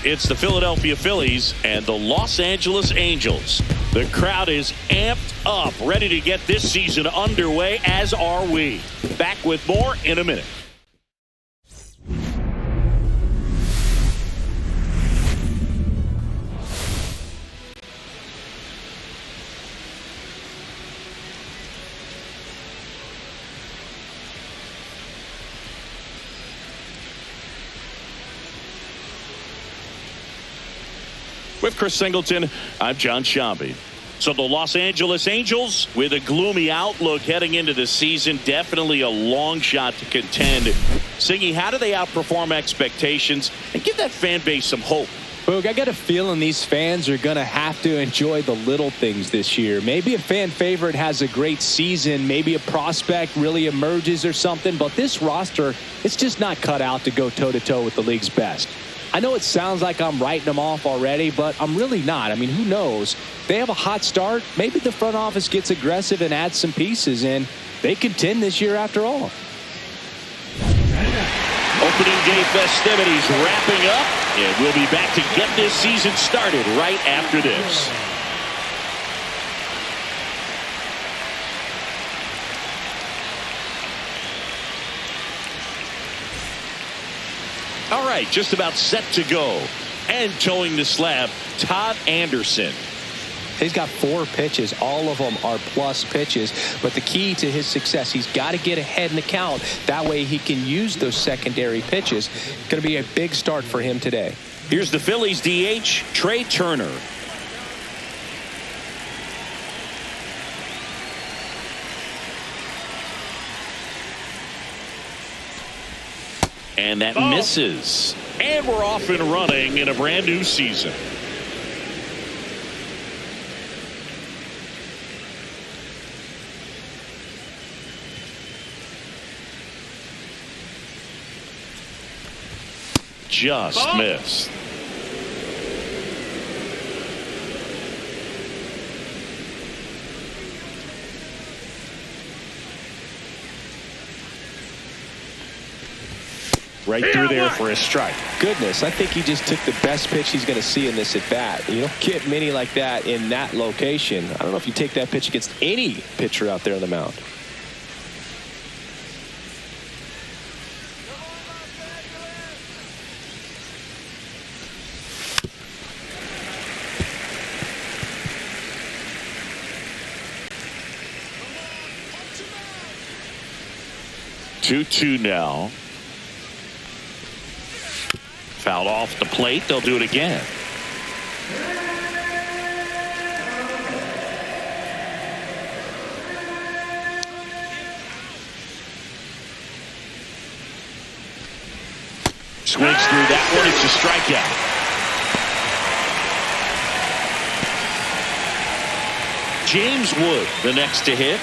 It's the Philadelphia Phillies and the Los Angeles Angels. The crowd is amped up, ready to get this season underway, as are we. Back with more in a minute. With Chris Singleton, I'm John Shambi. So the Los Angeles Angels, with a gloomy outlook heading into the season, definitely a long shot to contend. Singy, how do they outperform expectations and give that fan base some hope? Boog, I got a feeling these fans are going to have to enjoy the little things this year. Maybe a fan favorite has a great season. Maybe a prospect really emerges or something. But this roster, it's just not cut out to go toe-to-toe with the league's best. I know it sounds like I'm writing them off already, but I'm really not. I mean, who knows? They have a hot start. Maybe the front office gets aggressive and adds some pieces, and they contend this year after all. Opening day festivities wrapping up, and we'll be back to get this season started right after this. All right, just about set to go. And towing the slab, Todd Anderson. He's got 4 pitches. All of them are plus pitches. But the key to his success, he's got to get ahead in the count. That way he can use those secondary pitches. Going to be a big start for him today. Here's the Phillies DH, Trey Turner. And that misses. And we're off and running in a brand new season. Just missed. Right through there for a strike. Goodness, I think he just took the best pitch he's going to see in this at bat. You don't get many like that in that location. I don't know if you take that pitch against any pitcher out there on the mound. Two now. Fouled off the plate. They'll do it again. Swings through that one. It's a strikeout. James Wood, the next to hit.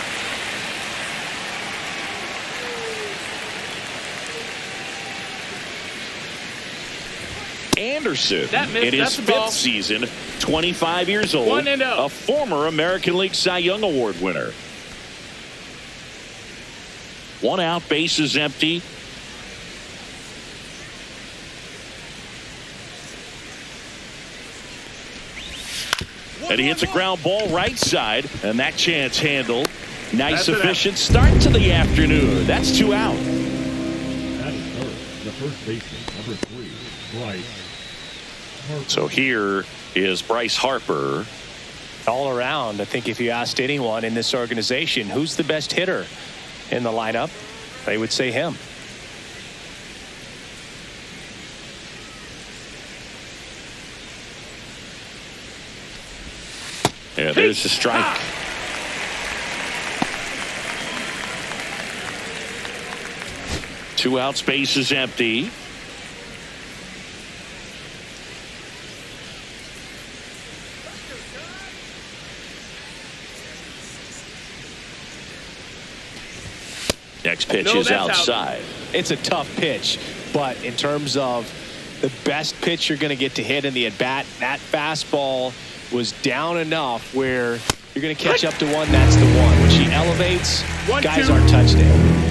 Anderson in his 5th season, 25 years old, a former American League Cy Young Award winner. 1 out, bases empty. And he hits a ground ball right side, and that chance handled. Nice, efficient start to the afternoon. That's 2 out. That is the first baseman, number 3, Bryce. So here is Bryce Harper. All around, I think if you asked anyone in this organization who's the best hitter in the lineup, they would say him. Yeah, there's a strike. Two outs, base is empty. Next pitch is outside. It's a tough pitch, but in terms of the best pitch you're going to get to hit in the at-bat, that fastball was down enough where you're going to catch up to one. That's the one. When she elevates, guys aren't touchdown.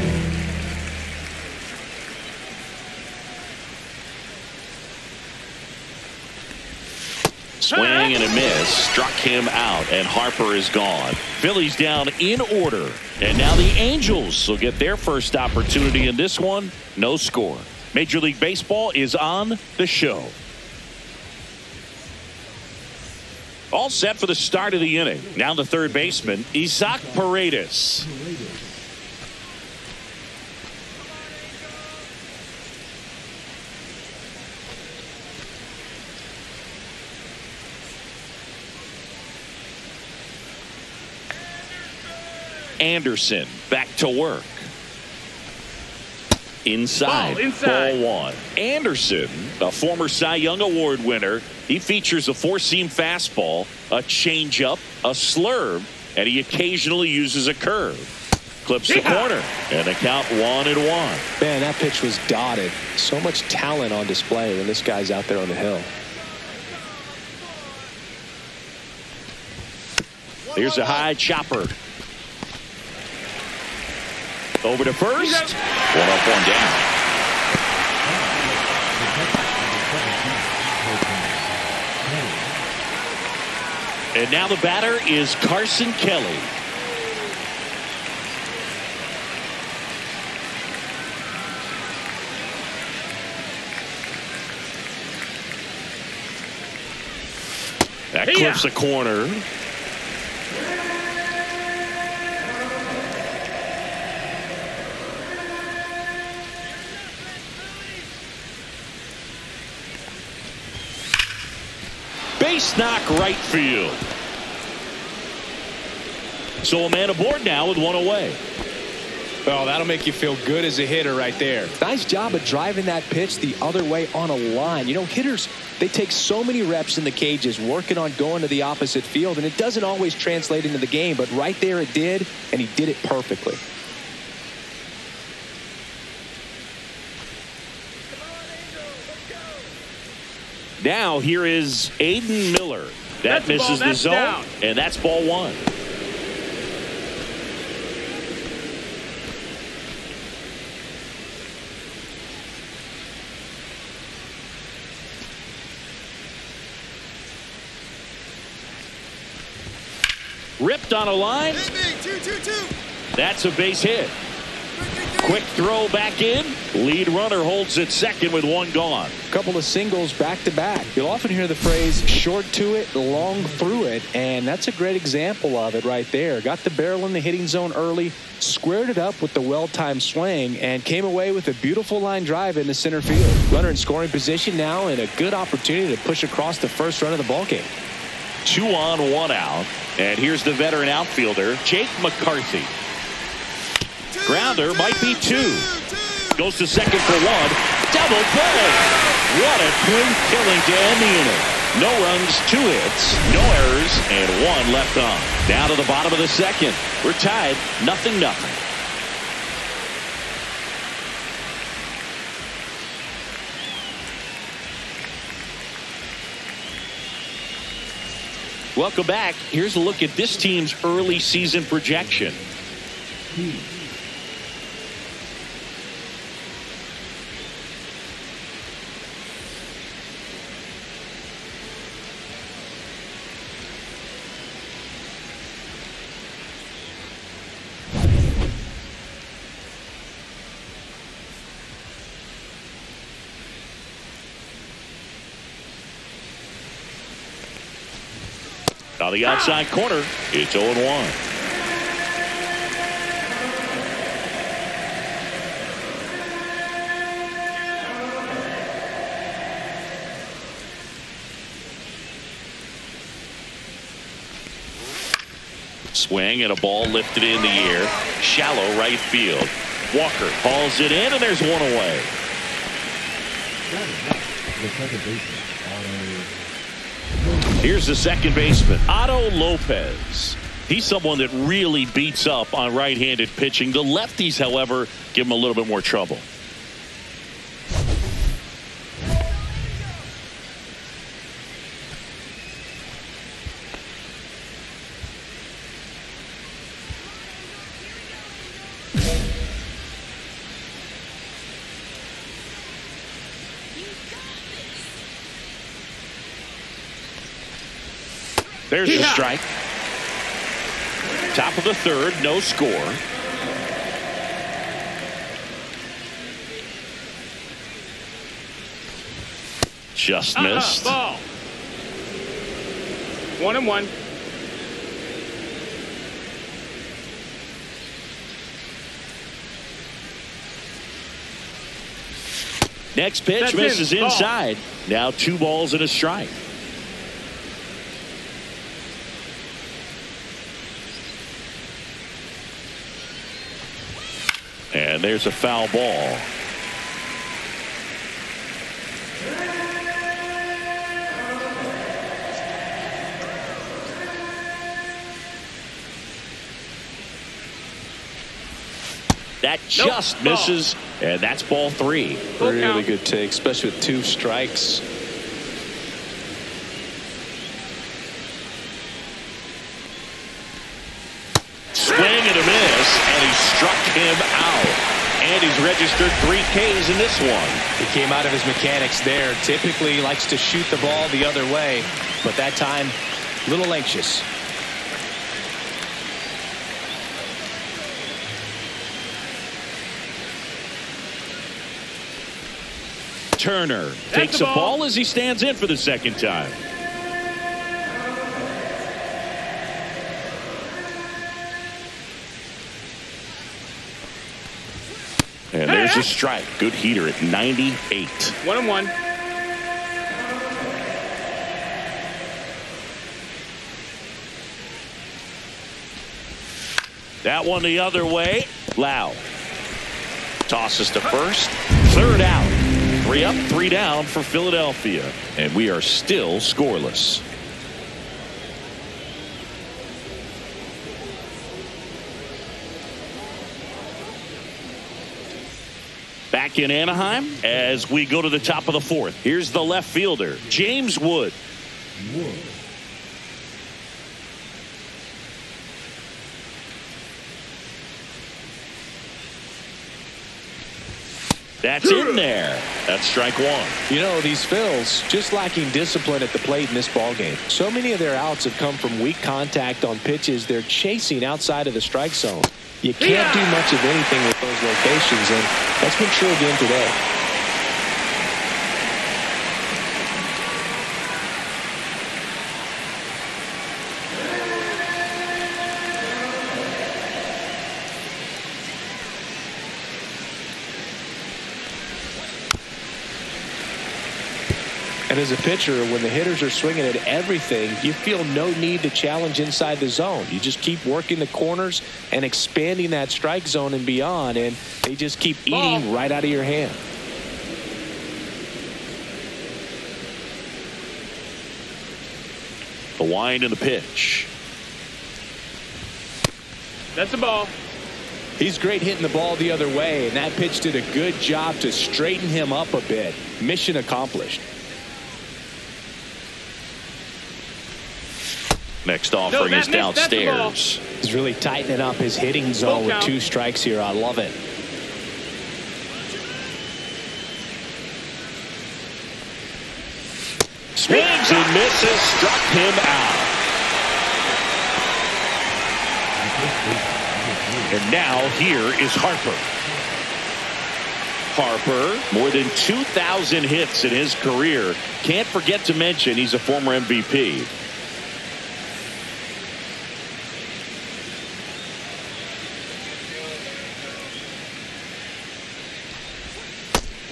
Swing and a miss. Struck him out, and Harper is gone. Phillies down in order. And now the Angels will get their first opportunity in this one. No score. Major League Baseball is on the show. All set for the start of the inning. Now the third baseman, Isaac Paredes. Anderson back to work. Inside. Ball one. Anderson, a former Cy Young Award winner. He features a four-seam fastball, a changeup, a slurve, and he occasionally uses a curve. Clips the corner, and the count 1-1. Man, that pitch was dotted. So much talent on display when this guy's out there on the hill. Here's a high chopper. Over to first. One up, one down. And now the batter is Carson Kelly. That clips a corner. Base knock right field. So a man aboard now with one away. Oh, that'll make you feel good as a hitter right there. Nice job of driving that pitch the other way on a line. You know, hitters, they take so many reps in the cages working on going to the opposite field, and it doesn't always translate into the game, but right there it did, and he did it perfectly. Now here is Aiden Miller. That misses the zone, down. And that's ball one. Ripped on a line. That's a base hit. Quick throw back in. Lead runner holds at second with one gone. Couple of singles back to back. You'll often hear the phrase short to it, long through it, and that's a great example of it right there. Got the barrel in the hitting zone early, squared it up with the well-timed swing, and came away with a beautiful line drive into center field. Runner in scoring position now, and a good opportunity to push across the first run of the ballgame. 2 on, 1 out. And here's the veteran outfielder, Jake McCarthy. Grounder might be 2. Goes to second for 1. Double play. What a clean killing to end the inning. No runs, 2 hits, no errors, and 1 left on. Down to the bottom of the second. We're tied 0-0. Welcome back. Here's a look at this team's early season projection. On the outside corner, it's 0-1. Swing and a ball lifted in the air. Shallow right field. Walker hauls it in, and there's one away. Here's the second baseman, Otto Lopez. He's someone that really beats up on right-handed pitching. The lefties, however, give him a little bit more trouble. There's the strike. Top of the third, no score. Just missed. Ball. 1-1. Next pitch That's misses in. inside. Now 2 balls and a strike. And there's a foul ball. That just misses, and that's ball 3. Really good take, especially with 2 strikes. Swing and a miss, and he struck him out. And he's registered 3 Ks in this one. He came out of his mechanics there. Typically likes to shoot the ball the other way, but that time, a little anxious. Turner takes a ball as he stands in for the second time. And there's a strike. Good heater at 98. 1-1. That one the other way. Lau tosses to first. Third out. 3 up, 3 down for Philadelphia. And we are still scoreless. Back in Anaheim as we go to the top of the 4th. Here's the left fielder, James Wood. That's in there. That's strike 1. You know, these Phils just lacking discipline at the plate in this ballgame. So many of their outs have come from weak contact on pitches they're chasing outside of the strike zone. You can't do much of anything with those locations, and that's been true again today. And as a pitcher, when the hitters are swinging at everything, you feel no need to challenge inside the zone. You just keep working the corners and expanding that strike zone and beyond, and they just keep eating right out of your hand. The wind and the pitch. That's a ball. He's great hitting the ball the other way, and that pitch did a good job to straighten him up a bit. Mission accomplished. Next offering is downstairs. He's really tightening up his hitting zone with 2 strikes here. I love it. Swings and misses, struck him out. And now here is Harper. Harper, more than 2,000 hits in his career. Can't forget to mention he's a former MVP.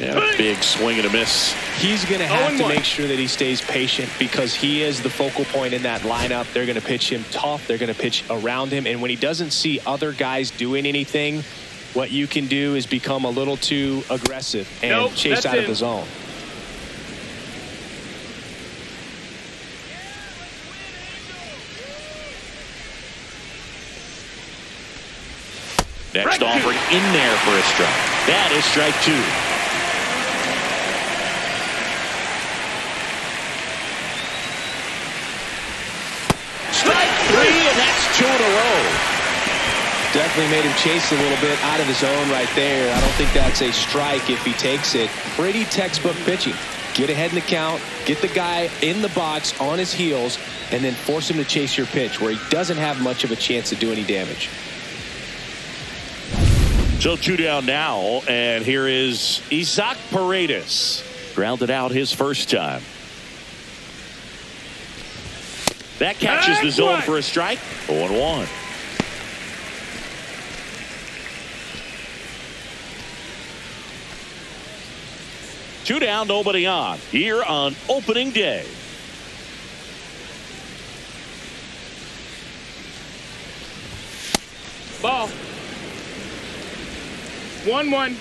And a big swing and a miss. He's going to have to make sure that he stays patient because he is the focal point in that lineup. They're going to pitch him tough. They're going to pitch around him. And when he doesn't see other guys doing anything, what you can do is become a little too aggressive and chase out of the zone. Next offering in there for a strike. That is strike 2. Strike 3, and that's 2 in a row. Definitely made him chase a little bit out of his zone right there. I don't think that's a strike if he takes it. Pretty textbook pitching. Get ahead in the count, get the guy in the box on his heels, and then force him to chase your pitch where he doesn't have much of a chance to do any damage. So 2 down now, and here is Isaac Paredes. Grounded out his first time. That catches the zone for a strike. 0-1. Two down, nobody on. Here on opening day. Ball. 1-1.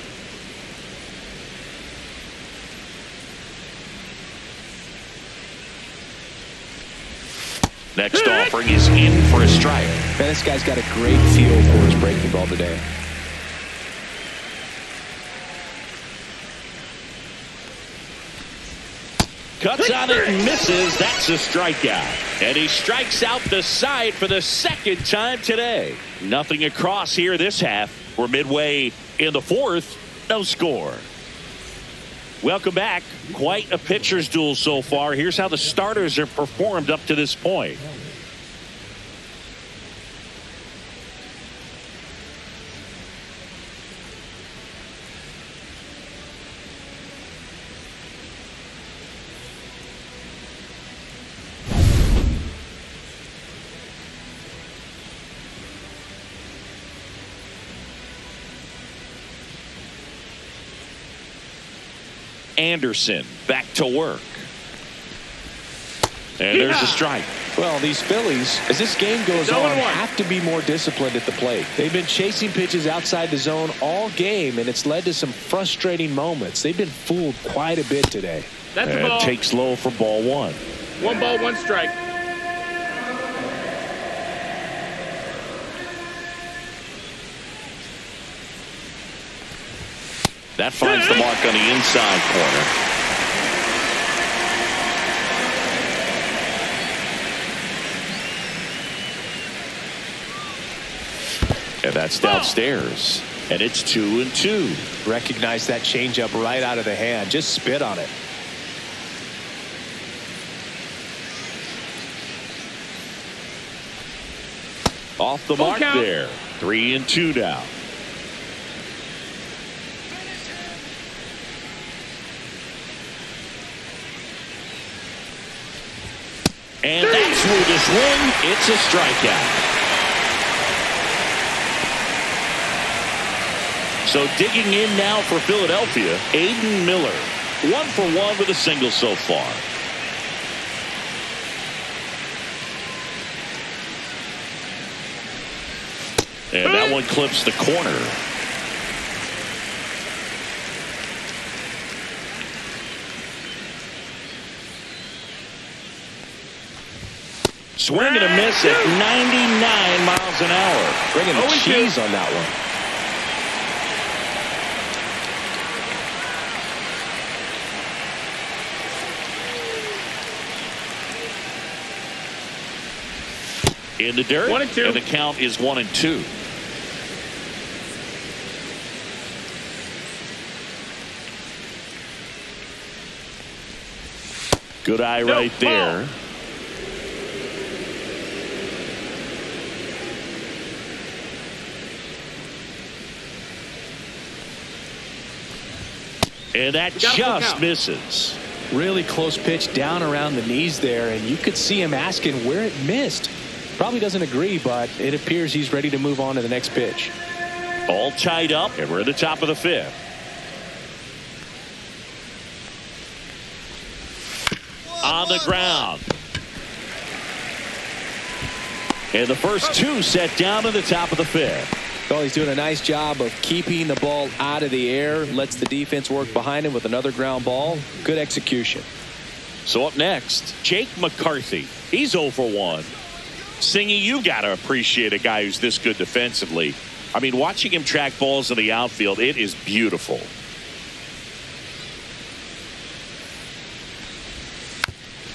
Next offering is in for a strike. Man, this guy's got a great feel for his breaking ball today. Cuts on it and misses. That's a strikeout. And he strikes out the side for the second time today. Nothing across here this half. We're midway in the fourth. No score. Welcome back. Quite a pitcher's duel so far. Here's how the starters have performed up to this point. Anderson back to work. And there's a strike. Well, these Phillies, as this game goes on, have to be more disciplined at the plate. They've been chasing pitches outside the zone all game, and it's led to some frustrating moments. They've been fooled quite a bit today. That's a ball. Takes low for ball one. 1 ball, 1 strike. That finds the mark on the inside corner. And that's downstairs. And it's 2-2. Recognize that changeup right out of the hand. Just spit on it. Off the mark there. 3-2 now. And that's with a swing. It's a strikeout. So digging in now for Philadelphia, Aiden Miller. 1 for 1 with a single so far. And that one clips the corner. Swing and a miss at 99 miles an hour. Bringing the cheese on that one. In the dirt. 1-2. And the count is 1-2. Good eye right there. And that just misses. Really close pitch down around the knees there, and you could see him asking where it missed. Probably doesn't agree, but it appears he's ready to move on to the next pitch. All tied up, and we're at the top of the fifth. On the ground. And the first two set down to the top of the fifth. Well, he's doing a nice job of keeping the ball out of the air. Lets the defense work behind him with another ground ball. Good execution. So up next, Jake McCarthy. He's 0 for 1. Singy, you got to appreciate a guy who's this good defensively. I mean, watching him track balls in the outfield, it is beautiful.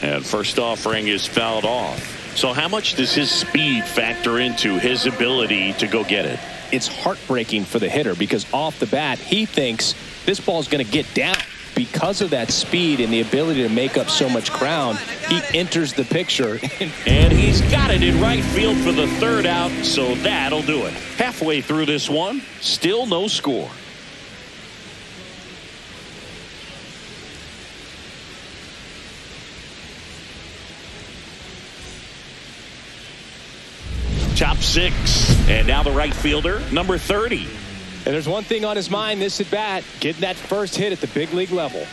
And first offering is fouled off. So how much does his speed factor into his ability to go get it? It's heartbreaking for the hitter because off the bat, he thinks this ball's going to get down. because of that speed and the ability to make up so much ground, he enters the picture. And he's got it in right field for the third out, so that'll do it. Halfway through this one, still no score. Top 6, and now the right fielder, number 30. And there's one thing on his mind this at bat, getting that first hit at the big league level.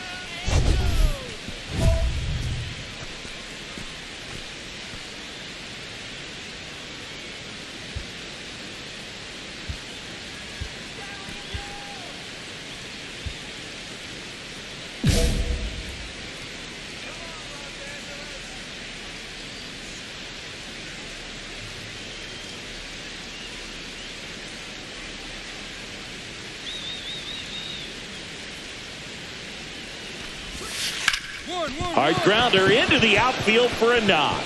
Hard grounder into the outfield for a knock.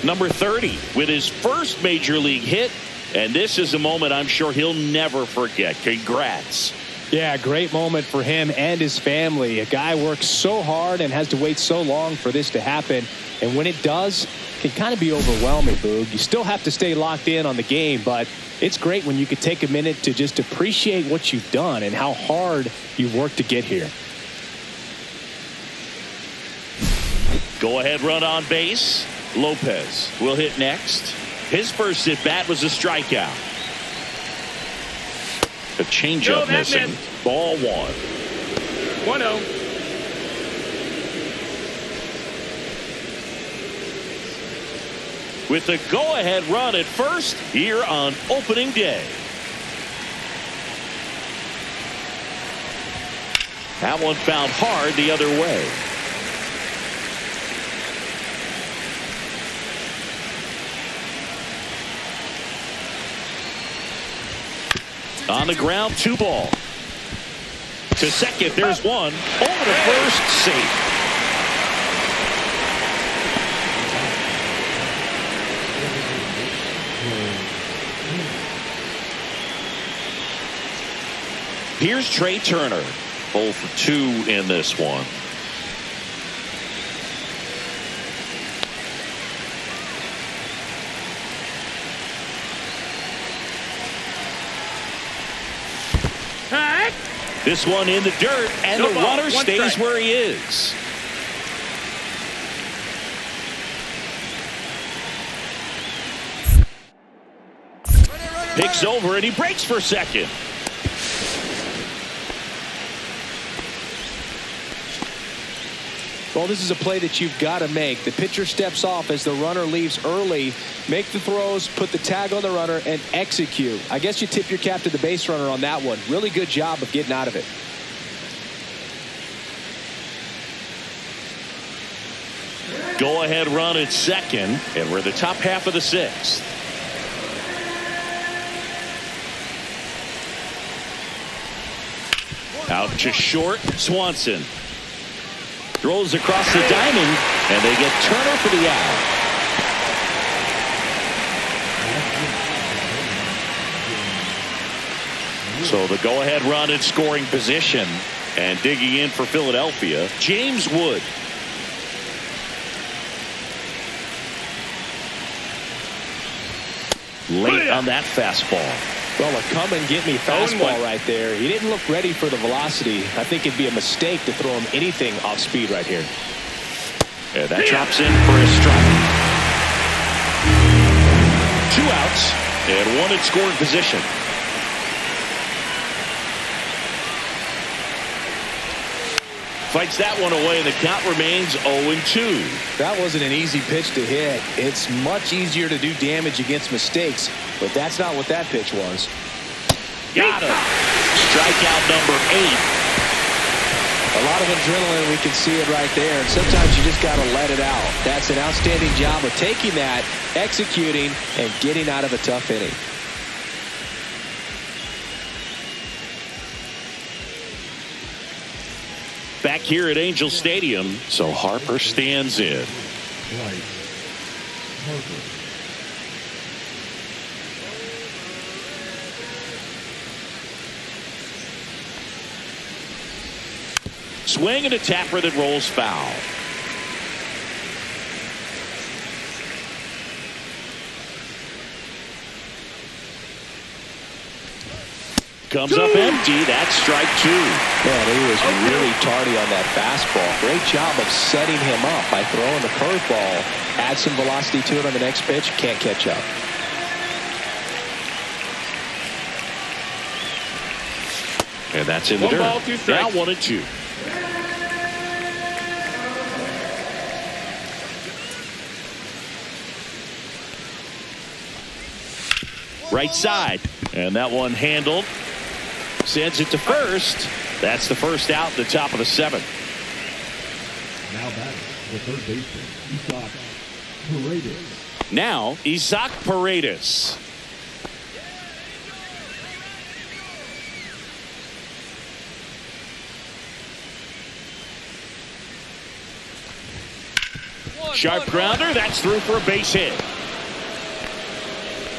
Number 30 with his first major league hit, and this is a moment I'm sure he'll never forget. Congrats. Yeah, great moment for him and his family. A guy works so hard and has to wait so long for this to happen, and when it does, it can kind of be overwhelming, Boog. You still have to stay locked in on the game, but it's great when you could take a minute to just appreciate what you've done and how hard you've worked to get here. Go ahead run on base. Lopez will hit next. His first at bat was a strikeout. The changeup missing. Ball 1. 1-0. With the go-ahead run at first here on opening day. That one found hard the other way. On the ground, 2 ball. To second, there's one. Over to first, safe. Here's Trey Turner. 0 for 2 in this one. This one in the dirt, and the runner stays where he is. Picks over, and he breaks for second. Well, this is a play that you've got to make. The pitcher steps off as the runner leaves early. Make the throws, put the tag on the runner, and execute. I guess you tip your cap to the base runner on that one. Really good job of getting out of it. Go ahead run at second, and we're the top half of the 6th. Out to short, Swanson. Throws across the diamond, and they get Turner for the out. So the go-ahead run in scoring position, and digging in for Philadelphia, James Wood. Late on that fastball. Well, a come-and-get-me fastball right there. He didn't look ready for the velocity. I think it'd be a mistake to throw him anything off speed right here. And that drops in for a strike. 2 outs, and 1 in scoring position. Fights that one away, and the count remains 0-2. That wasn't an easy pitch to hit. It's much easier to do damage against mistakes, but that's not what that pitch was. Got him. Strikeout number 8. A lot of adrenaline, we can see it right there, and sometimes you just got to let it out. That's an outstanding job of taking that, executing, and getting out of a tough inning. Back here at Angel Stadium, so Harper stands in. Swing and a tapper that rolls foul. Comes up empty. That's strike 2. Man, he was really tardy on that fastball. Great job of setting him up by throwing the curveball. Add some velocity to it on the next pitch. Can't catch up. And that's in the dirt. 1 ball, 2 strikes. Now 1-2. Right side. And that one handled. Sends it to first. That's the first out, the top of the 7th. Now batting, the third baseman, A.K.A. Paredes. Now, Isaac Paredes. Sharp grounder. That's through for a base hit.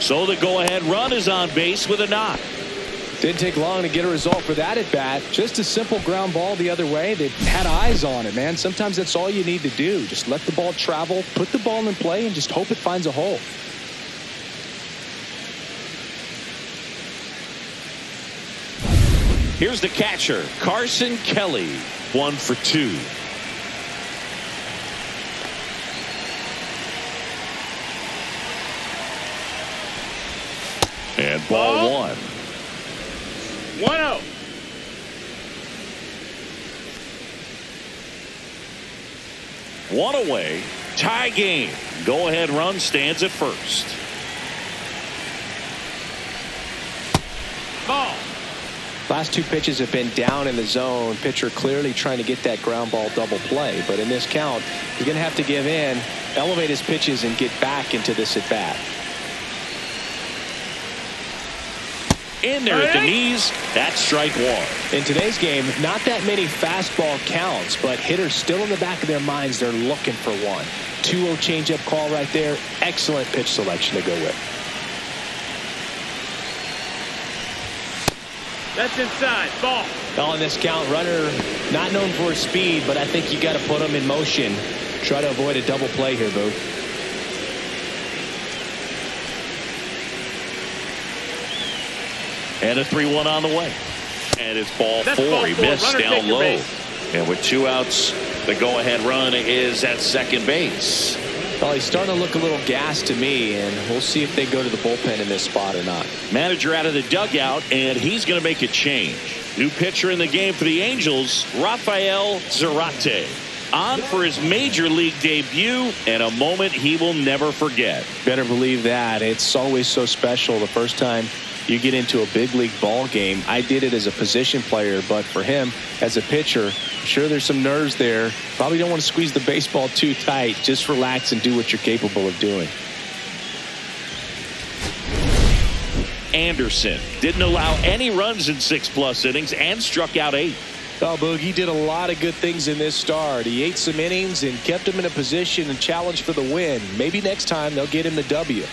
So the go-ahead run is on base with a knock. Didn't take long to get a result for that at bat. Just a simple ground ball the other way. They had eyes on it, man. Sometimes that's all you need to do. Just let the ball travel, put the ball in play, and just hope it finds a hole. Here's the catcher, Carson Kelly. 1 for 2. And ball 1. 1-0. One away. Tie game. Go ahead run stands at first. Ball. Last 2 pitches have been down in the zone. Pitcher clearly trying to get that ground ball double play. But in this count, he's going to have to give in, elevate his pitches, and get back into this at bat. In there at the knees. That's strike 1. In today's game, not that many fastball counts, but hitters still in the back of their minds, they're looking for one. 2-0 changeup call right there. Excellent pitch selection to go with. That's inside. Ball. On this count, runner not known for his speed, but I think you got to put him in motion. Try to avoid a double play here, Boo. And a 3-1 on the way. And it's ball 4. He missed Runner down low. base. And with 2 outs, the go-ahead run is at second base. Well, he's starting to look a little gassed to me, and we'll see if they go to the bullpen in this spot or not. Manager out of the dugout, and he's going to make a change. New pitcher in the game for the Angels, Rafael Zarate. On for his major league debut, and a moment he will never forget. Better believe that. It's always so special the first time you get into a big league ball game. I did it as a position player, but for him as a pitcher, I'm sure there's some nerves there. Probably don't want to squeeze the baseball too tight. Just relax and do what you're capable of doing. Anderson didn't allow any runs in 6+ innings and struck out 8. Oh, Boog, he did a lot of good things in this start. He ate some innings and kept him in a position and challenged for the win. Maybe next time they'll get him the W.